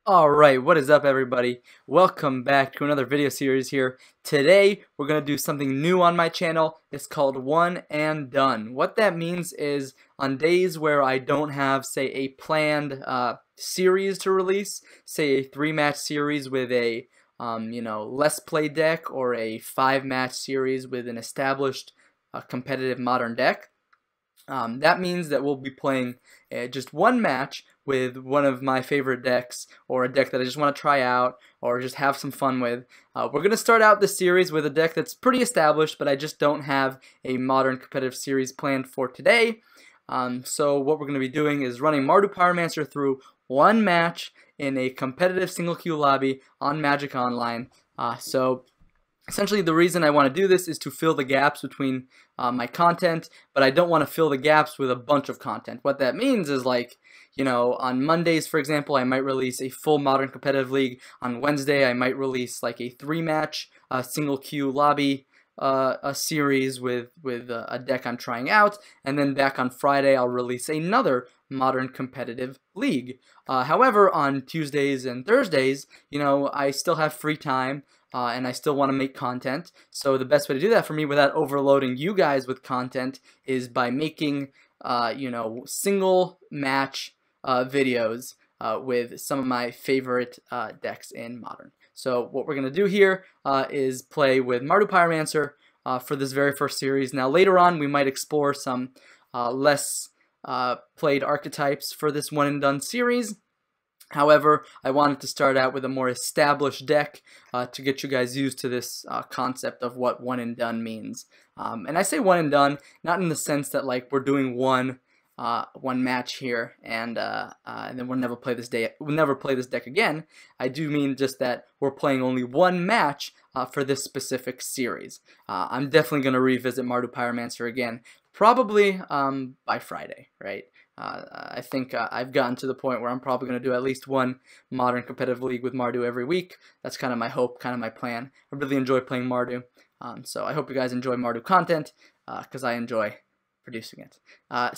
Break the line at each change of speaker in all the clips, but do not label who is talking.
Alright, what is up everybody? Welcome back to another video series here. Today we're going to do something new on my channel. It's called One and Done. What that means is on days where I don't have, say, a planned series to release, say a 3-match series with a less play deck, or a 5-match series with an established competitive modern deck. That means that we'll be playing just one match with one of my favorite decks, or a deck that I just want to try out or just have some fun with. We're going to start out this series with a deck that's pretty established, but I just don't have a modern competitive series planned for today. So what we're going to be doing is running Mardu Pyromancer through one match in a competitive single queue lobby on Magic Online. So essentially, the reason I want to do this is to fill the gaps between my content, but I don't want to fill the gaps with a bunch of content. What that means is, like, on Mondays, for example, I might release a full Modern Competitive League. On Wednesday, I might release like a 3-match single queue lobby a series with a deck I'm trying out, and then back on Friday, I'll release another Modern Competitive League. However, on Tuesdays and Thursdays, I still have free time. And I still want to make content, so the best way to do that for me without overloading you guys with content is by making, single match videos with some of my favorite decks in Modern. So what we're going to do here is play with Mardu Pyromancer for this very first series. Now later on we might explore some less played archetypes for this one and done series. However, I wanted to start out with a more established deck to get you guys used to this concept of what one and done means. And I say one and done not in the sense that, like, we're doing one match here and then we'll never play this deck again. I do mean just that we're playing only one match for this specific series. I'm definitely going to revisit Mardu Pyromancer again, probably by Friday, right? I think I've gotten to the point where I'm probably going to do at least one Modern Competitive League with Mardu every week. That's kind of my hope, kind of my plan. I really enjoy playing Mardu, so I hope you guys enjoy Mardu content, because I enjoy producing it. I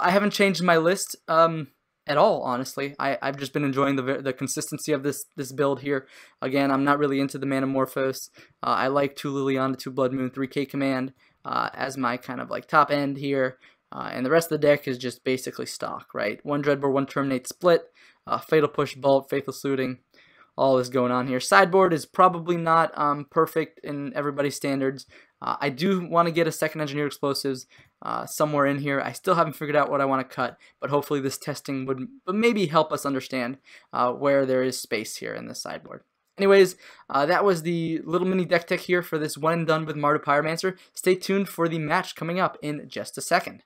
haven't changed my list at all, honestly. I've just been enjoying the consistency of this build here. Again, I'm not really into the Manamorphose. I like 2 Liliana, 2 Blood Moon, 3K Command as my kind of like top end here. And the rest of the deck is just basically stock, right? 1 Dreadbore, 1 Terminate Split, Fatal Push, Bolt, Faithless Looting, all is going on here. Sideboard is probably not perfect in everybody's standards. I do want to get a second Engineered Explosives somewhere in here. I still haven't figured out what I want to cut, but hopefully this testing would maybe help us understand where there is space here in the sideboard. Anyways, that was the little mini deck tech here for this one and done with Mardu Pyromancer. Stay tuned for the match coming up in just a second.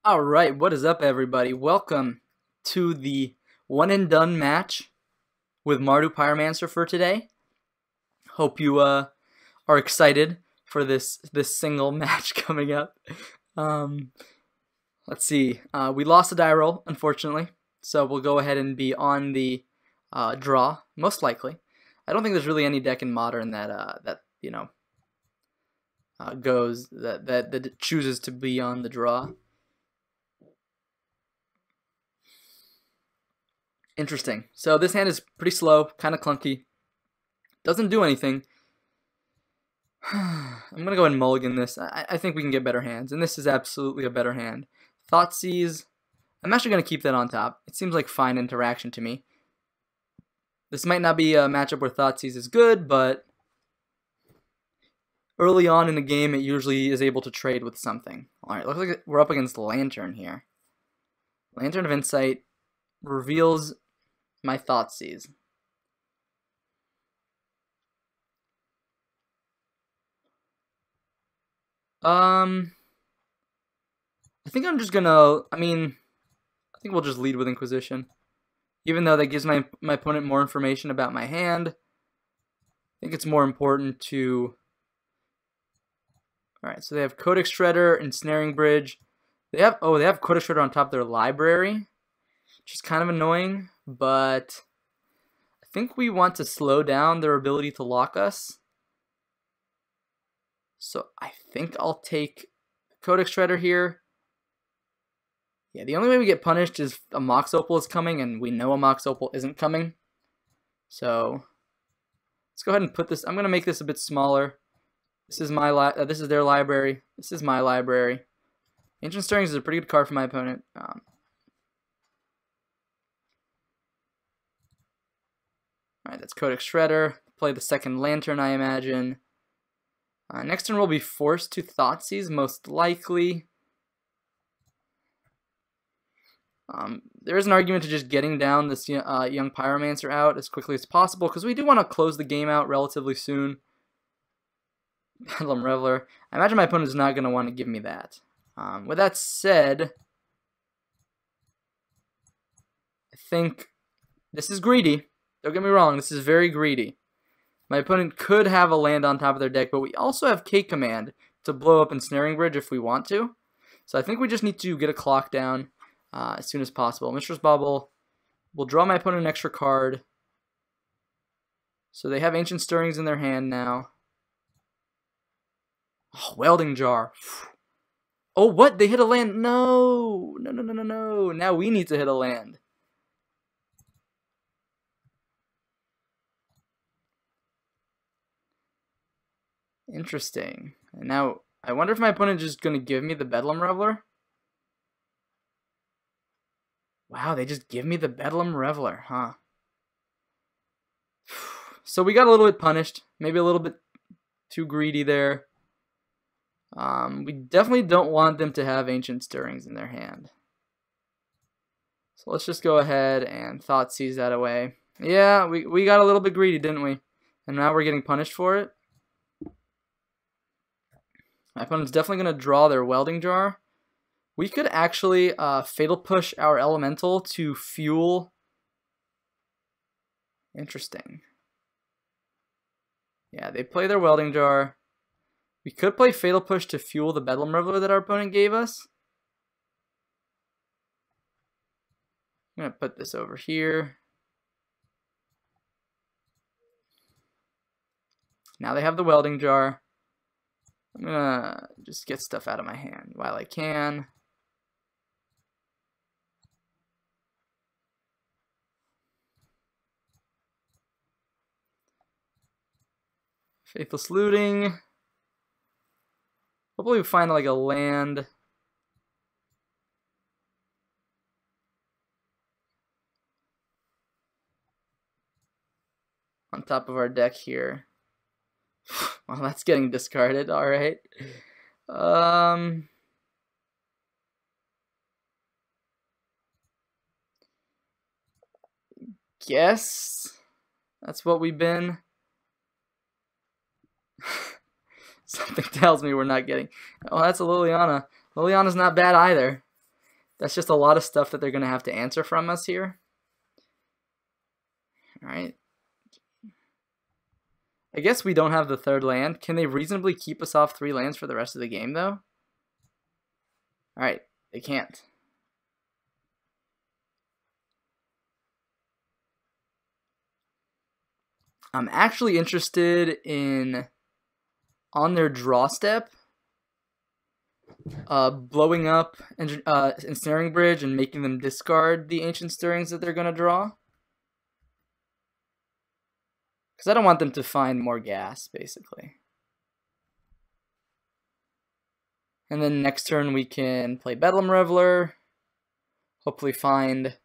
Alright, what is up everybody? Welcome to the one and done match with Mardu Pyromancer for today. Hope you are excited for this single match coming up. Let's see, we lost a die roll, unfortunately, so we'll go ahead and be on the draw, most likely. I don't think there's really any deck in Modern that chooses to be on the draw. Interesting. So this hand is pretty slow, kind of clunky. Doesn't do anything. I'm going to go ahead and mulligan this. I think we can get better hands, and this is absolutely a better hand. Thoughtseize. I'm actually going to keep that on top. It seems like fine interaction to me. This might not be a matchup where Thoughtseize is good, but early on in the game, it usually is able to trade with something. Alright, looks like we're up against Lantern here. Lantern of Insight reveals my Thoughtseize. I think I'm just gonna, I think we'll just lead with Inquisition. Even though that gives my opponent more information about my hand, I think it's more important to... Alright, so they have Codex Shredder, Ensnaring Bridge. They have Codex Shredder on top of their library, which is kind of annoying, but I think we want to slow down their ability to lock us. So I think I'll take Codex Shredder here. Yeah, the only way we get punished is a Mox Opal is coming, and we know a Mox Opal isn't coming. So let's go ahead and put this. I'm gonna make this a bit smaller. This is my this is their library. This is my library. Ancient Stirrings is a pretty good card for my opponent. Alright, that's Codex Shredder. Play the second Lantern, I imagine. Next turn we'll be forced to Thoughtseize, most likely. There is an argument to just getting down this young Pyromancer out as quickly as possible, because we do want to close the game out relatively soon. Bedlam Reveler. I imagine my opponent is not going to want to give me that. With that said, I think this is greedy. Don't get me wrong, this is very greedy. My opponent could have a land on top of their deck, but we also have K-Command to blow up Ensnaring Bridge if we want to. So I think we just need to get a clock down as soon as possible. Mistress Bubble will draw my opponent an extra card. So they have Ancient Stirrings in their hand now. Oh, Welding Jar. Oh, what? They hit a land? No. No, no, no, no, no. Now we need to hit a land. Interesting. And now, I wonder if my opponent is just going to give me the Bedlam Reveler? Wow, they just give me the Bedlam Reveler, huh? So we got a little bit punished. Maybe a little bit too greedy there. We definitely don't want them to have Ancient Stirrings in their hand. So let's just go ahead and Thoughtseize that away. Yeah, we got a little bit greedy, didn't we? And now we're getting punished for it. My opponent's definitely going to draw their Welding Jar. We could actually Fatal Push our Elemental to fuel. Interesting. Yeah, they play their Welding Jar. We could play Fatal Push to fuel the Bedlam Reveler that our opponent gave us. I'm going to put this over here. Now they have the Welding Jar. I'm going to just get stuff out of my hand while I can. Faithless Looting. Hopefully we find like a land. On top of our deck here. Well, that's getting discarded. All right. Guess that's what we've been. Something tells me we're not getting. Oh, that's a Liliana. Liliana's not bad either. That's just a lot of stuff that they're going to have to answer from us here. All right. I guess we don't have the third land. Can they reasonably keep us off 3 lands for the rest of the game, though? Alright, they can't. I'm actually interested in, on their draw step, blowing up Ensnaring Bridge and making them discard the Ancient Stirrings that they're going to draw. Because I don't want them to find more gas, basically. And then next turn we can play Bedlam Reveler. Hopefully find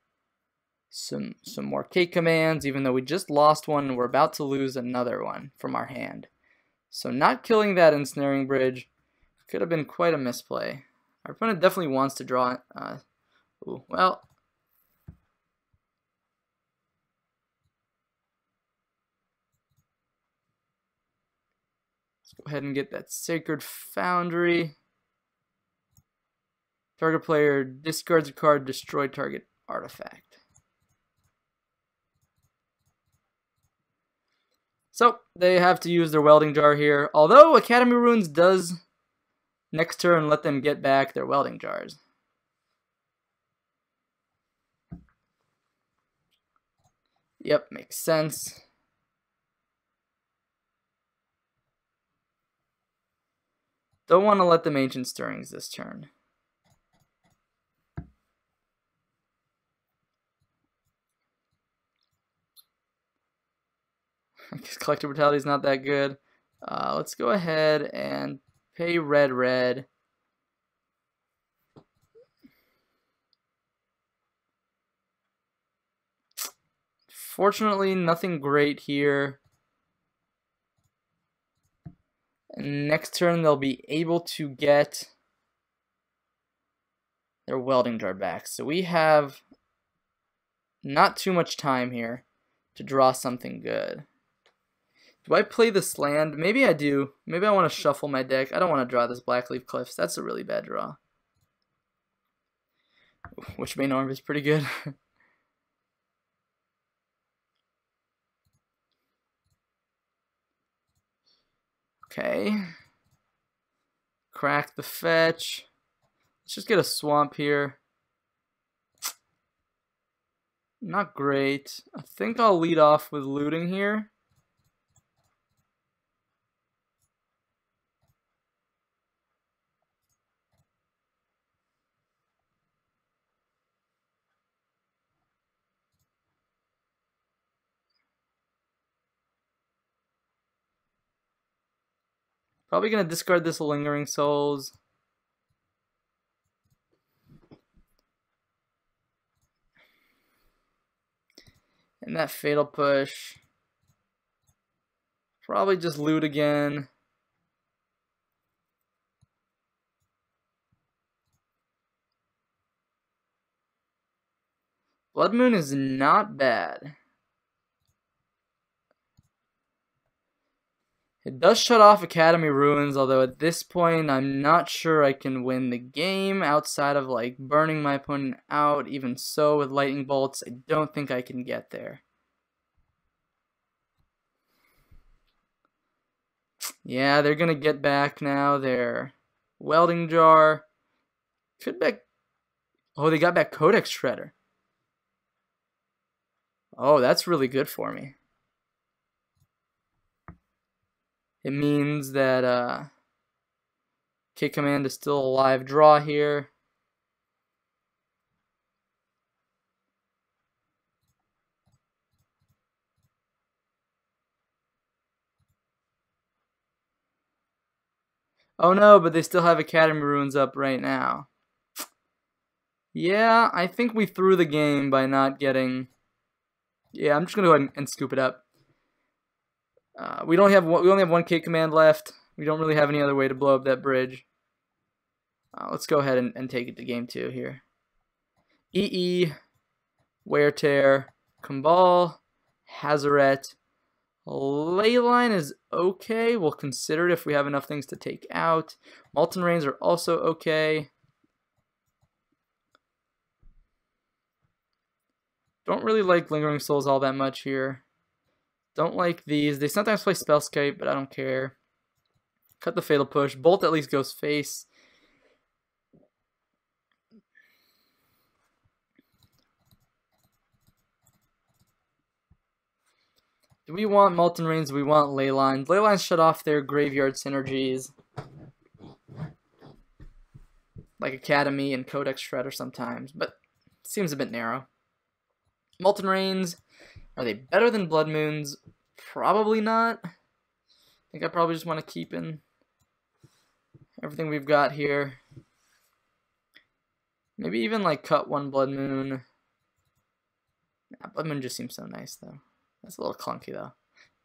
some more K-Commands, even though we just lost one and we're about to lose another one from our hand. So not killing that Ensnaring Bridge could have been quite a misplay. Our opponent definitely wants to draw it. Well... Go ahead and get that Sacred Foundry. Target player discards a card, destroy target artifact. So they have to use their Welding Jar here. Although Academy Ruins does next turn let them get back their Welding Jars. Yep, makes sense. Don't want to let them Ancient Stirrings this turn. I guess Collective Brutality is not that good. Let's go ahead and pay red. Fortunately, nothing great here. And next turn, they'll be able to get their welding jar back. So we have not too much time here to draw something good. Do I play this land? Maybe I do. Maybe I want to shuffle my deck. I don't want to draw this Blackleaf Cliffs. That's a really bad draw. Wishbane Orb is pretty good. Okay. Crack the fetch. Let's just get a swamp here. Not great. I think I'll lead off with looting here. Probably going to discard this Lingering Souls. And that Fatal Push. Probably just loot again. Blood Moon is not bad. It does shut off Academy Ruins, although at this point I'm not sure I can win the game outside of like burning my opponent out. Even so, with Lightning Bolts, I don't think I can get there. Yeah, they're gonna get back now their Welding Jar. Could back. Oh, they got back Codex Shredder. Oh, that's really good for me. It means that K-Command is still a live draw here. Oh no, but they still have Academy Ruins up right now. Yeah, I think we threw the game by not getting... Yeah, I'm just gonna go ahead and scoop it up. We only have one K-Command left. We don't really have any other way to blow up that bridge. Let's go ahead and take it to game 2 here. EE, Wear Tear, Kumbal, Hazaret. Leyline is okay. We'll consider it if we have enough things to take out. Molten Rains are also okay. Don't really like Lingering Souls all that much here. Don't like these. They sometimes play Spellscape, but I don't care. Cut the Fatal Push. Bolt at least goes face. Do we want Molten Rains? Do we want Leylines? Leylines shut off their graveyard synergies. Like Academy and Codex Shredder sometimes, but it seems a bit narrow. Molten Rains, are they better than Blood Moons? Probably not. I think I probably just want to keep in everything we've got here. Maybe even like cut one Blood Moon. Nah, Blood Moon just seems so nice though. That's a little clunky though,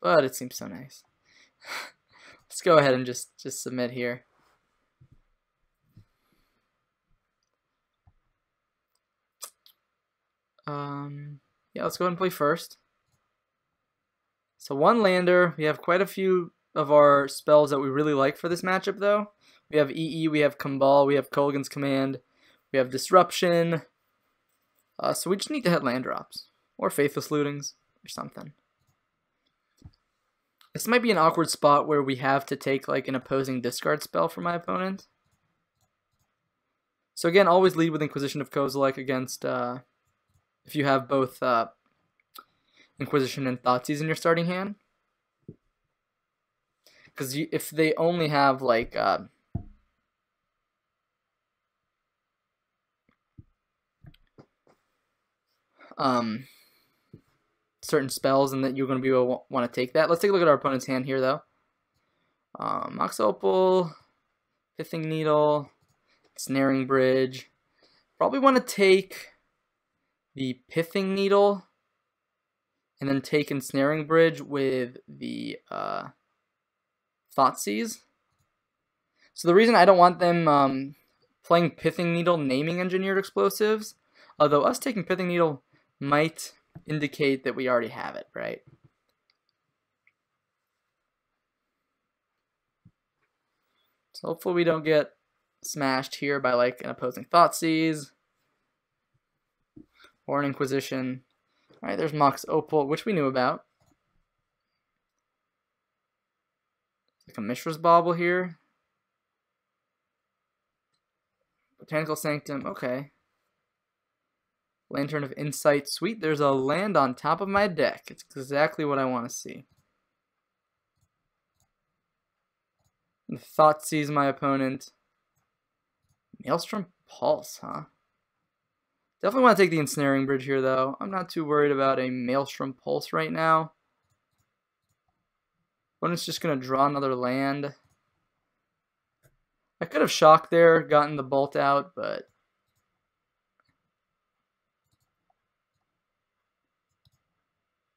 but it seems so nice. Let's go ahead and just submit here. Yeah, let's go ahead and play first. So one lander. We have quite a few of our spells that we really like for this matchup though. We have EE, we have Kumbal, we have Kolaghan's Command, we have Disruption. So we just need to hit land drops or Faithless Lootings or something. This might be an awkward spot where we have to take like an opposing discard spell from my opponent. So again, always lead with Inquisition of Kozilek against if you have both Inquisition and Thoughtseize in your starting hand. Because if they only have like certain spells and that you're going to be able to want to take that. Let's take a look at our opponent's hand here, though. Mox Opal, Pithing Needle, Snaring Bridge. Probably want to take the Pithing Needle and then take Ensnaring Bridge with the Thoughtseize. So the reason I don't want them playing Pithing Needle naming Engineered Explosives, although us taking Pithing Needle might indicate that we already have it, right? So hopefully we don't get smashed here by like an opposing Thoughtseize or an Inquisition. Alright, there's Mox Opal, which we knew about. Like a Mishra's Bauble here. Botanical Sanctum, okay. Lantern of Insight, sweet. There's a land on top of my deck. It's exactly what I want to see. Thoughtseize my opponent. Maelstrom Pulse, huh? Definitely want to take the Ensnaring Bridge here, though. I'm not too worried about a Maelstrom Pulse right now. Opponent's just going to draw another land. I could have shocked there, gotten the bolt out, but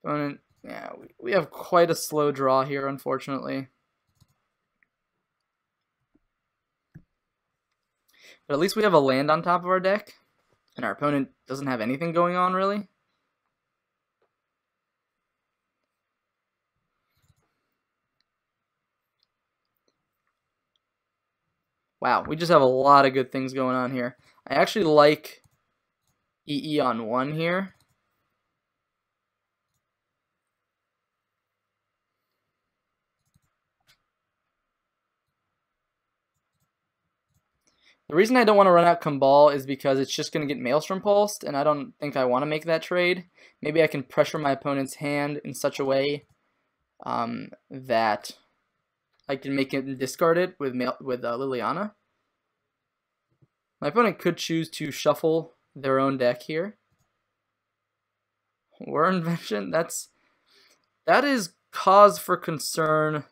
opponent, yeah, we have quite a slow draw here, unfortunately. But at least we have a land on top of our deck, and our opponent doesn't have anything going on, really. Wow, we just have a lot of good things going on here. I actually like EE on 1 here. The reason I don't want to run out Cabal is because it's just going to get Maelstrom Pulsed, and I don't think I want to make that trade. Maybe I can pressure my opponent's hand in such a way that I can make it discard it with Liliana. My opponent could choose to shuffle their own deck here. War Invention, that is cause for concern.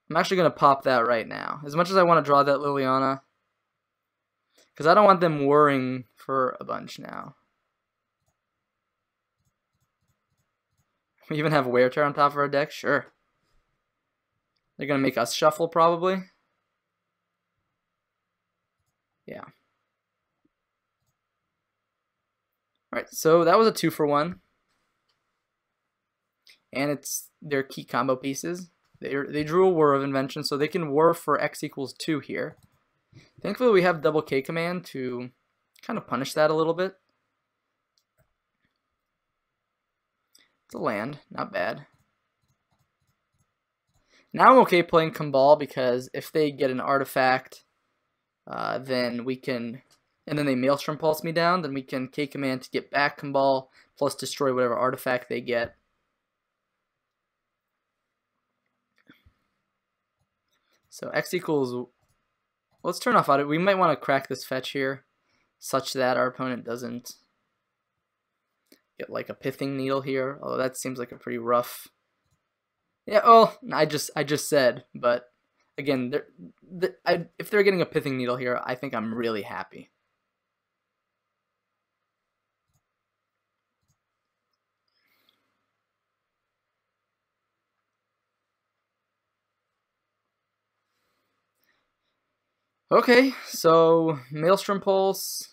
I'm actually going to pop that right now. As much as I want to draw that Liliana, because I don't want them worrying for a bunch now. We even have Wear Tear on top of our deck? Sure. They're going to make us shuffle, probably. Yeah. Alright, so that was a 2-for-1. And it's their key combo pieces. They drew a War of Invention, so they can War for X equals 2 here. Thankfully, we have double K command to kind of punish that a little bit. It's a land, not bad. Now I'm okay playing Cabal because if they get an artifact, then we can, and then they Maelstrom Pulse me down, then we can K command to get back Cabal plus destroy whatever artifact they get. So X equals, let's turn off audit. We might want to crack this fetch here such that our opponent doesn't get like a Pithing Needle here, although that seems like a pretty rough. Yeah, oh, I just said, but again, if they're getting a Pithing Needle here, I think I'm really happy. Okay, so Maelstrom Pulse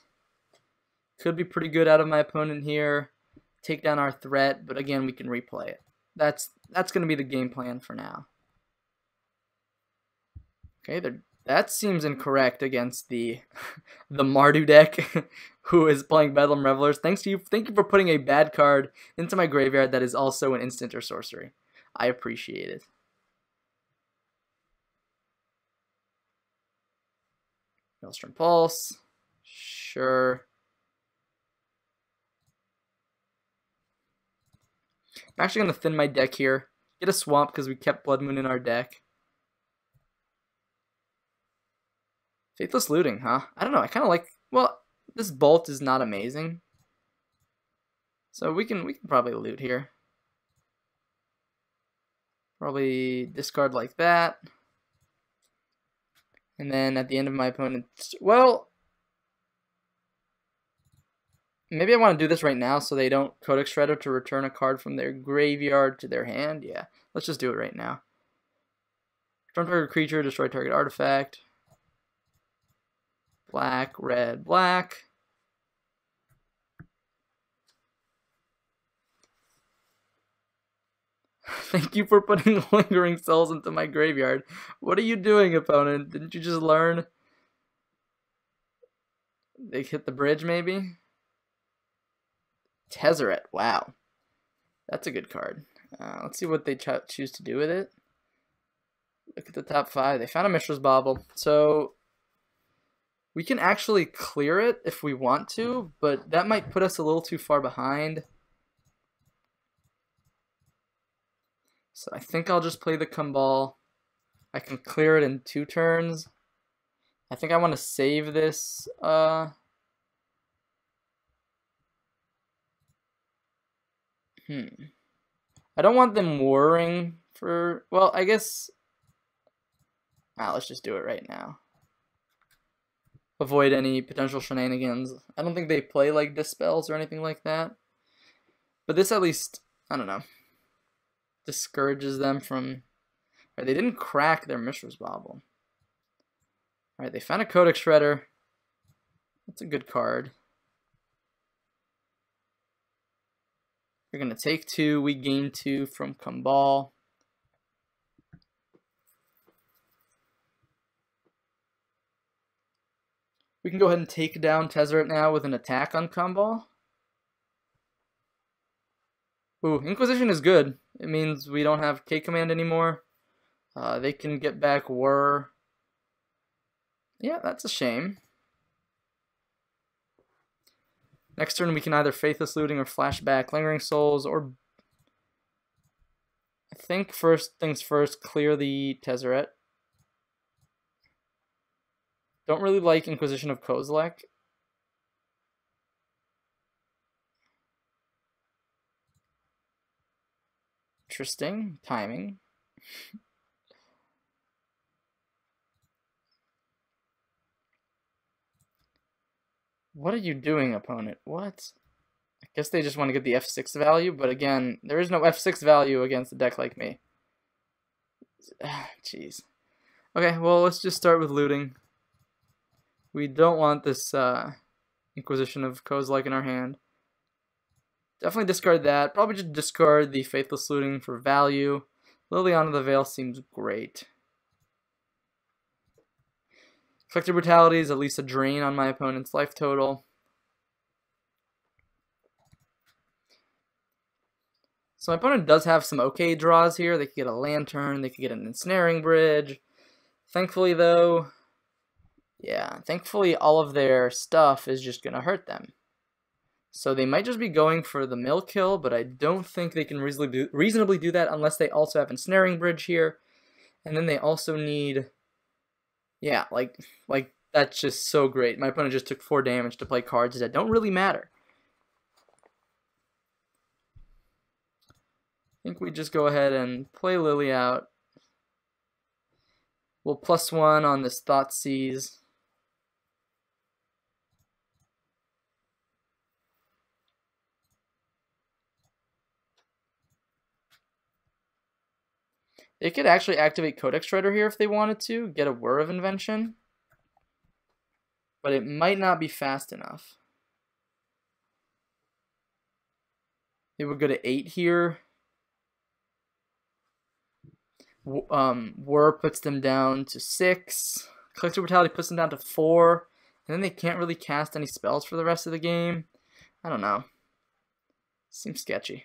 could be pretty good out of my opponent here. Take down our threat, but again, we can replay it. That's going to be the game plan for now. Okay, that seems incorrect against the the Mardu deck, who is playing Bedlam Revelers. Thank you for putting a bad card into my graveyard that is also an instant or sorcery. I appreciate it. Maelstrom Pulse, sure. I'm actually going to thin my deck here. Get a Swamp because we kept Blood Moon in our deck. Faithless Looting, huh? I don't know. I kind of like... Well, this Bolt is not amazing. So we can probably loot here. Probably discard like that. And then at the end of my opponent's, well, maybe I want to do this right now so they don't Codex Shredder to return a card from their graveyard to their hand. Yeah, let's just do it right now. Return target creature, destroy target artifact. Black, red, black. Thank you for putting Lingering Souls into my graveyard. What are you doing, opponent? Didn't you just learn? They hit the bridge, maybe? Tezzeret, wow. That's a good card. Let's see what they choose to do with it. Look at the top 5. They found a Mishra's Bauble. So we can actually clear it if we want to, but that might put us a little too far behind. So I think I'll just play the Kumbal. I can clear it in 2 turns. I think I want to save this. I don't want them worrying for, well, I guess, let's just do it right now. Avoid any potential shenanigans. I don't think they play like Dispels or anything like that. But this at least, I don't know, discourages them from, right, they didn't crack their Mishra's Bauble. Alright, they found a Codex Shredder. That's a good card. We're going to take 2. We gain 2 from Kumbal. We can go ahead and take down Tezzeret now with an attack on Kumbal. Ooh, Inquisition is good. It means we don't have K-Command anymore. They can get back Whir. Yeah, that's a shame. Next turn we can either Faithless Looting or Flashback Lingering Souls, or I think first things first, clear the Tezzeret. Don't really like Inquisition of Kozilek. Interesting timing. What are you doing, opponent? What? I guess they just want to get the F6 value, but again, there is no F6 value against a deck like me. Jeez. Okay, well, let's just start with looting. We don't want this Inquisition of Kozilek in our hand. Definitely discard that. Probably just discard the Faithless Looting for value. Liliana the Veil seems great. Collective Brutality is at least a drain on my opponent's life total. So my opponent does have some okay draws here. They could get a Lantern, they could get an Ensnaring Bridge. Thankfully though, thankfully all of their stuff is just going to hurt them. So they might just be going for the mill kill, but I don't think they can reasonably do that unless they also have Ensnaring Bridge here. And then they also need, yeah, like that's just so great. My opponent just took 4 damage to play cards that don't really matter. I think we just go ahead and play Lily out. We'll +1 on this Thoughtseize. They could actually activate Codex Shredder here if they wanted to, get a Whir of Invention. But it might not be fast enough. They would go to 8 here. Whir puts them down to 6. Collective Brutality puts them down to 4. And then they can't really cast any spells for the rest of the game. I don't know. Seems sketchy.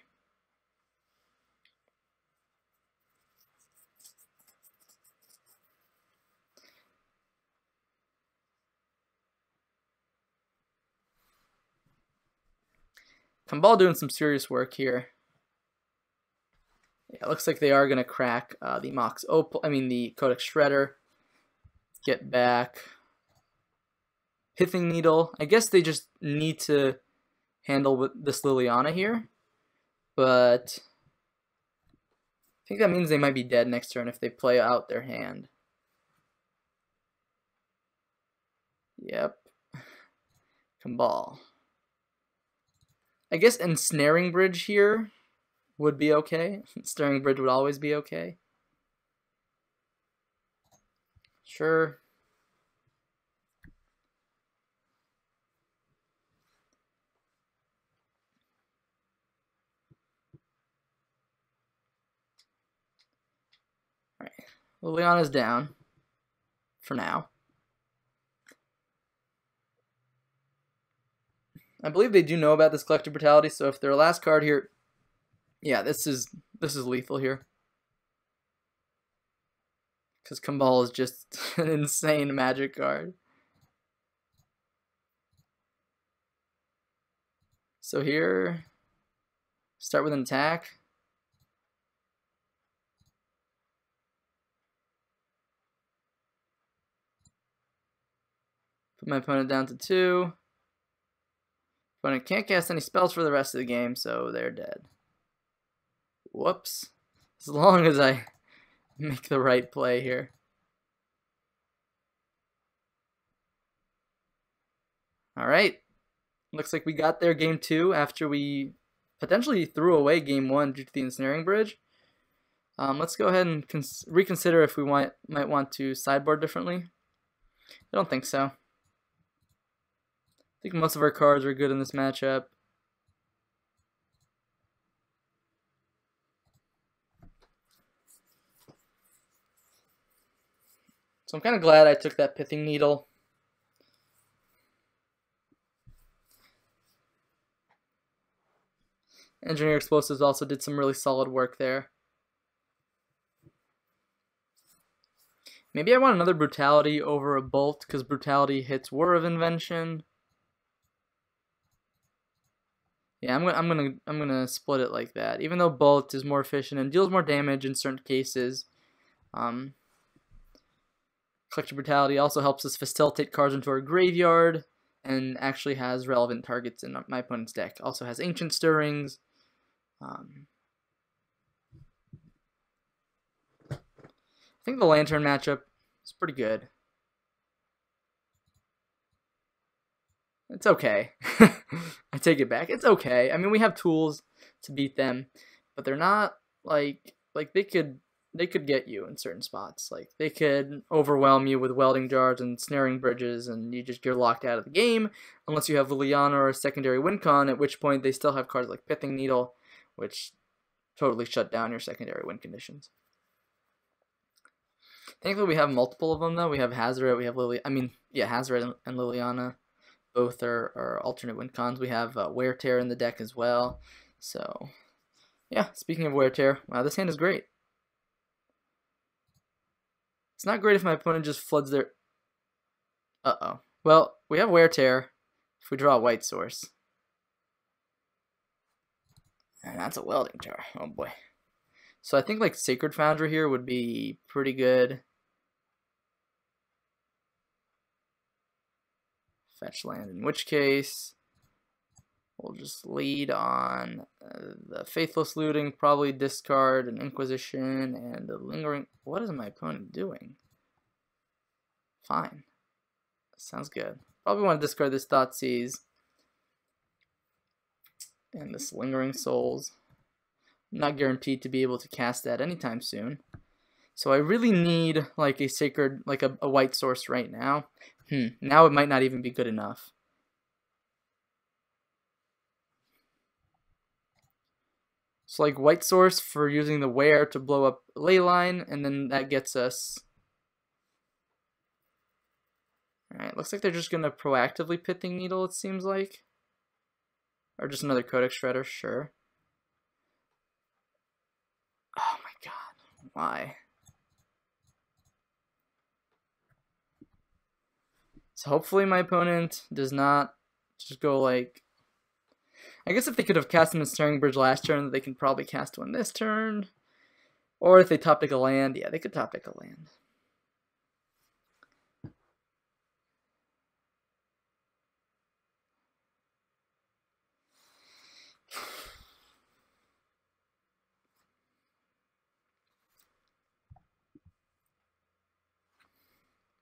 Kumbal doing some serious work here. Yeah, it looks like they are going to crack the the Codex Shredder. Get back. Pithing Needle. I guess they just need to handle with this Liliana here, but I think that means they might be dead next turn if they play out their hand. Yep. Cabal. I guess Ensnaring Bridge here would be okay. Ensnaring Bridge would always be okay. Sure. Alright. Liliana's down. For now. I believe they do know about this Collective Brutality, so if their last card here, yeah, this is lethal here. Because Cabal is just an insane magic card. So here, start with an attack. Put my opponent down to 2. Opponent can't cast any spells for the rest of the game, so they're dead. Whoops. As long as I make the right play here. Alright. Looks like we got there game 2 after we potentially threw away game 1 due to the Ensnaring Bridge. Let's go ahead and reconsider if we might want to sideboard differently. I don't think so. I think most of our cards are good in this matchup. So I'm kind of glad I took that Pithing Needle. Engineer Explosives also did some really solid work there. Maybe I want another Brutality over a Bolt, because Brutality hits War of Invention. Yeah, I'm gonna split it like that. Even though Bolt is more efficient and deals more damage in certain cases, Collective Brutality also helps us facilitate cards into our graveyard and actually has relevant targets in my opponent's deck. Also has Ancient Stirrings. I think the Lantern matchup is pretty good. It's okay. I take it back. It's okay. I mean, we have tools to beat them, but they're not like they could get you in certain spots. Like they could overwhelm you with Welding Jars and Snaring Bridges, and you're locked out of the game unless you have Liliana or a secondary Wincon. At which point they still have cards like Pithing Needle, which totally shut down your secondary win conditions. Thankfully, we have multiple of them though. We have Hazoret, we have Hazoret and Liliana. Both are alternate win cons. We have Wear Tear in the deck as well. So, yeah, speaking of Wear Tear, wow, this hand is great. It's not great if my opponent just floods their... Uh-oh. Well, we have Wear Tear if we draw a white source. And that's a Welding Jar. Oh, boy. So I think, like, Sacred Foundry here would be pretty good. Fetch land, in which case we'll just lead on the Faithless Looting, probably discard an Inquisition and a Lingering. What is my opponent doing? Fine. Sounds good. Probably want to discard this Thoughtseize and this Lingering Souls. I'm not guaranteed to be able to cast that anytime soon. So I really need like a sacred, like a white source right now. Now it might not even be good enough. So like white source for using the Wear to blow up Leyline, and then that gets us... Alright, looks like they're just going to proactively Pithing Needle, it seems like. Or just another Codex Shredder, sure. Oh my god, why? So hopefully my opponent does not just go like... I guess if they could have cast an Ensnaring Bridge last turn, they can probably cast one this turn. Or if they top deck a land, yeah, they could top deck a land.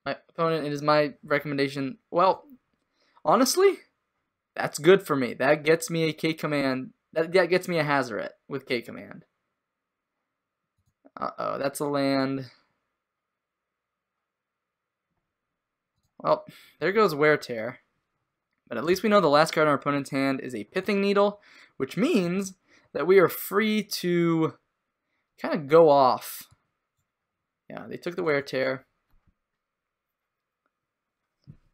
my opponent, it is my recommendation. Well, honestly, that's good for me. That gets me a K command. That gets me a Hazoret with K command. Uh-oh, that's a land. Well, there goes Wear Tear. But at least we know the last card in our opponent's hand is a Pithing Needle, which means that we are free to kind of go off. Yeah, they took the Wear Tear.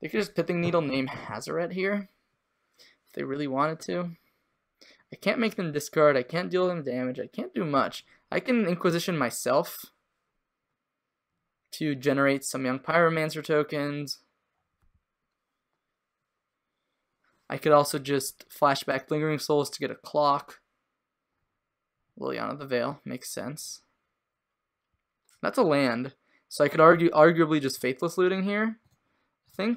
They could just Pithing Needle name Hazoret here if they really wanted to. I can't make them discard. I can't deal them damage. I can't do much. I can Inquisition myself to generate some Young Pyromancer tokens. I could also just flashback Lingering Souls to get a clock. Liliana the Veil makes sense. That's a land, so I could arguably just Faithless Looting here. I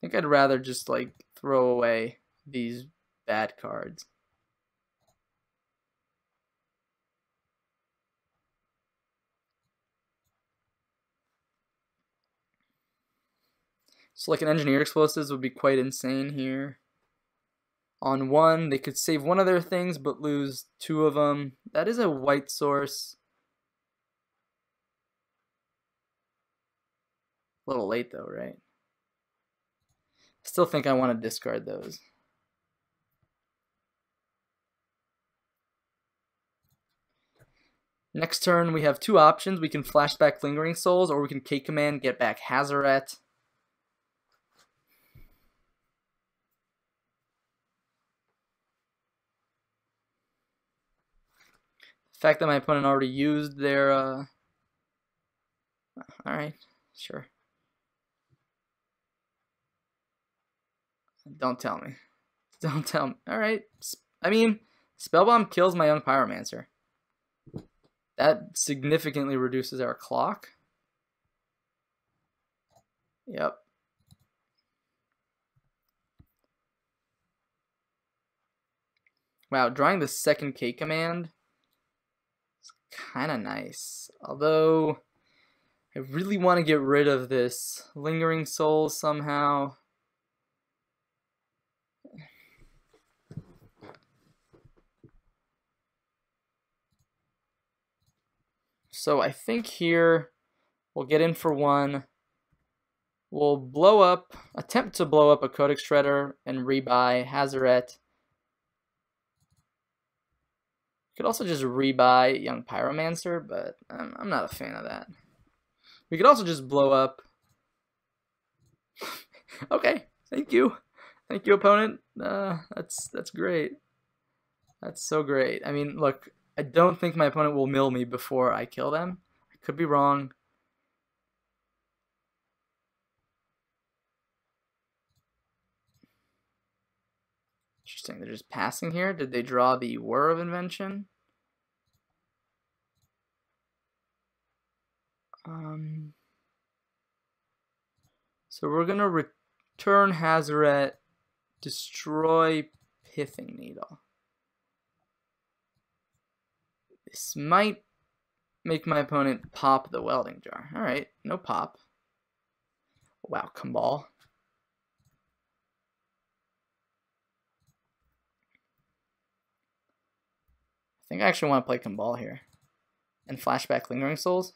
think I'd rather just like throw away these bad cards. So like an Engineer Explosives would be quite insane here. On one, they could save one of their things but lose two of them. That is a white source. A little late though, right? Still think I want to discard those. Next turn, we have two options. We can flashback Lingering Souls, or we can K command, get back Hazoret. The fact that my opponent already used their, alright, sure. Don't tell me. Don't tell me. Alright. I mean, Spellbomb kills my Young Pyromancer. That significantly reduces our clock. Yep. Wow, drawing the second K command is kind of nice. Although, I really want to get rid of this Lingering Souls somehow. So I think here we'll get in for one. We'll blow up, attempt to blow up a Codex Shredder and rebuy Hazoret. Could also just rebuy Young Pyromancer, but I'm not a fan of that. We could also just blow up. Okay, thank you. Thank you, opponent. That's great. That's so great. I mean, look, I don't think my opponent will mill me before I kill them. I could be wrong. Interesting. They're just passing here. Did they draw the Whir of Invention? So we're going to return Hazoret, destroy Pithing Needle. This might make my opponent pop the Welding Jar. Alright, no pop. Wow, Kumbal. I think I actually want to play Kumbal here. And flashback Lingering Souls.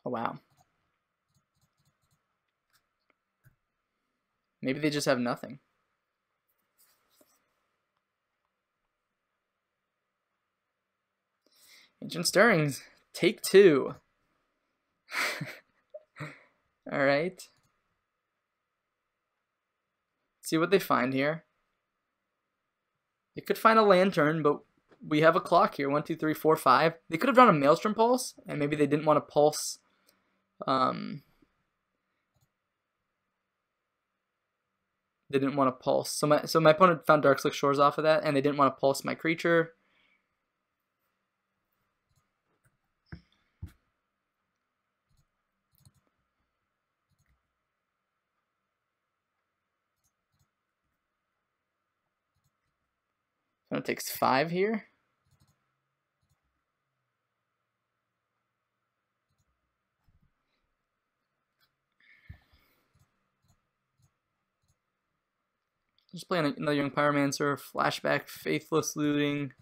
Oh, wow. Maybe they just have nothing. Ancient Stirrings, take two. Alright. See what they find here. They could find a Lantern, but we have a clock here. 1, 2, 3, 4, 5. They could have drawn a Maelstrom Pulse, and maybe they didn't want to pulse. They didn't want to pulse. So my opponent found Darkslick Shores off of that, and they didn't want to pulse my creature. It takes 5 here. Just playing another young Pyromancer, flashback, faithless looting.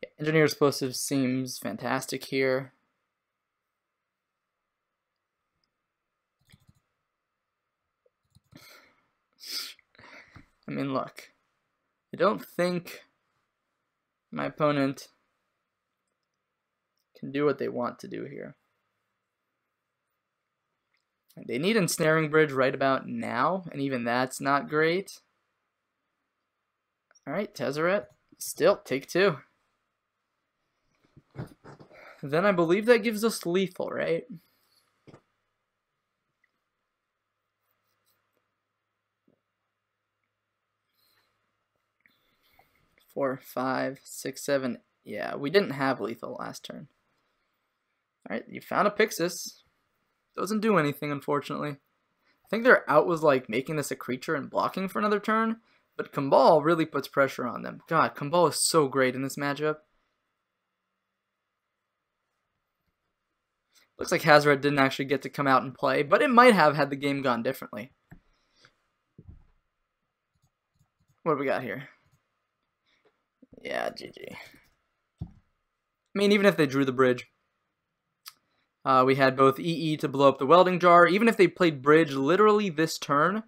Yeah, engineer explosive seems fantastic here. I mean, look, I don't think my opponent can do what they want to do here. They need ensnaring bridge right about now, and even that's not great. Alright, Tezzeret, still, take 2. Then I believe that gives us lethal, right? Four, 5, 6, 7. Yeah, we didn't have lethal last turn. Alright, you found a Pixis. Doesn't do anything, unfortunately. I think their out was like making this a creature and blocking for another turn, but Kambal really puts pressure on them. God, Kambal is so great in this matchup. Looks like Hazoret didn't actually get to come out and play, but it might have had the game gone differently. What do we got here? Yeah, GG. I mean, even if they drew the bridge, we had both EE to blow up the welding jar. Even if they played bridge literally this turn,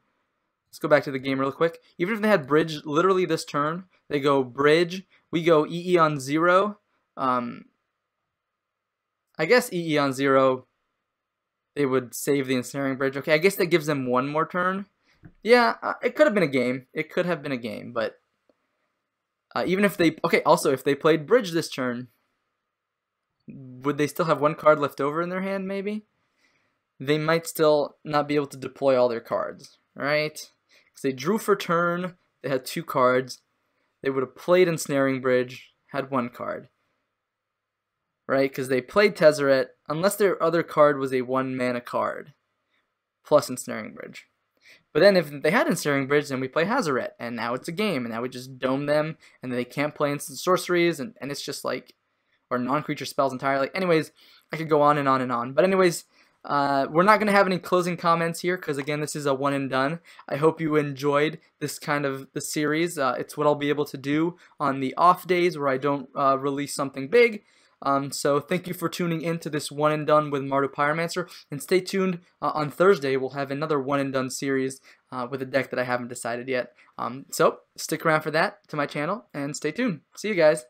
let's go back to the game real quick. Even if they had bridge literally this turn, they go bridge, we go EE on 0. I guess EE on 0, they would save the ensnaring bridge. Okay, I guess that gives them one more turn. Yeah, it could have been a game. It could have been a game, but even if they... Okay, also, if they played bridge this turn, would they still have 1 card left over in their hand, maybe? They might still not be able to deploy all their cards, right? Because they drew for turn, they had 2 cards. They would have played ensnaring bridge, had 1 card. Right? Because they played Tezzeret, unless their other card was a 1-mana card, plus ensnaring bridge. But then if they had ensnaring bridge, then we play Hazoret, and now it's a game, and now we just dome them, and they can't play instant sorceries, and it's just like, or non-creature spells entirely. Anyways, I could go on and on and on. But anyways, we're not going to have any closing comments here, because again, this is a one and done. I hope you enjoyed this kind of the series. It's what I'll be able to do on the off days where I don't release something big. So thank you for tuning in to this one and done with Mardu Pyromancer, and stay tuned on Thursday. We'll have another one and done series with a deck that I haven't decided yet. So stick around for that to my channel and stay tuned. See you guys.